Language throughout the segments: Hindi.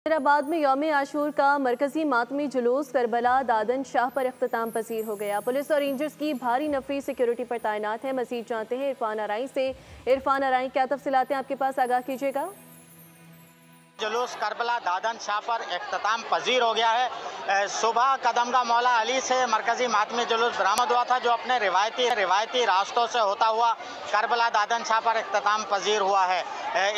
हैदराबाद में यौम आशूर का मरकजी मातमी जुलूस करबला दादन शाह पर इख्तिताम पसीर हो गया। पुलिस और रेंजर्स की भारी नफरी सिक्योरिटी पर तैनात है। मजीद जानते हैं इरफान अराई से। इरफान अराई, क्या तफसीलात हैं आपके पास, आगाह कीजिएगा। जुलूस करबला दादन शाह पर इख्तिताम पजीर हो गया है। सुबह कदमगा मौला अली से मरकजी मातमी जुलूस बरामद हुआ था, जो अपने रिवायती रास्तों से होता हुआ करबला दादन शाह पर इख्तिताम पजीर हुआ है।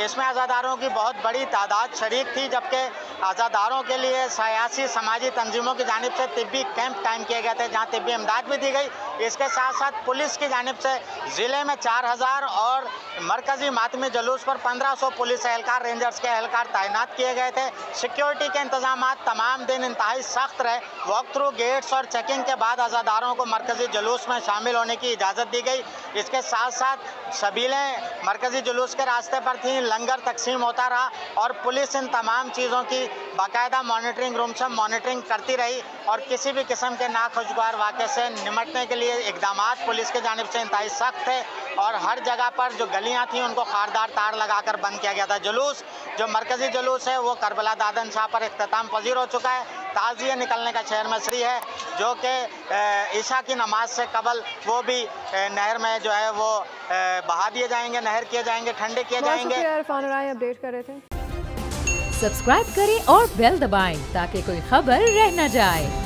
इसमें अज़ादारों की बहुत बड़ी तादाद शरीक थी, जबकि अज़ादारों के लिए सियासी समाजी तंजीमों की जानिब से तिब्बी कैंप कायम किए गए थे, जहाँ तिब्बी इमदाद भी दी गई। इसके साथ साथ पुलिस की जानिब से ज़िले में 4000 और मरकजी मातमी जुलूस पर 1500 पुलिस एहलकार, रेंजर्स के एहलकार तैनात किए गए थे। सिक्योरिटी के इंतजाम तमाम दिन इंतहाई सख्त रहे। वॉक थ्रू गेट्स और चेकिंग के बाद अज़ादारों को मरकजी जुलूस में शामिल होने की इजाज़त दी गई। इसके साथ साथ सबीलें मरकजी जुलूस के रास्ते पर थीं, लंगर तकसीम होता रहा और पुलिस इन तमाम चीज़ों की बाकायदा मॉनिटरिंग रूम से मॉनिटरिंग करती रही और किसी भी किस्म के नाखुशगवार वाक़े से निमटने के लिए इकदाम पुलिस की जानिब से इंतहाई सख्त थे और हर जगह पर जो गलियां थीं उनको खारदार तार लगाकर बंद किया गया था। जुलूस जो मरकजी जुलूस है वो करबला दादन शाह पर इख्तिताम पजीर हो चुका है। ताज़िए निकलने का शहर में सरी है, जो कि ईशा की नमाज से कबल वो भी नहर में जो है वो बहा दिए जाएंगे, नहर किए जाएंगे, ठंडे किए जाएंगे। इरफान अराई अपडेट कर रहे थे। सब्सक्राइब करें और बेल दबाएं ताकि कोई खबर रह न जाए।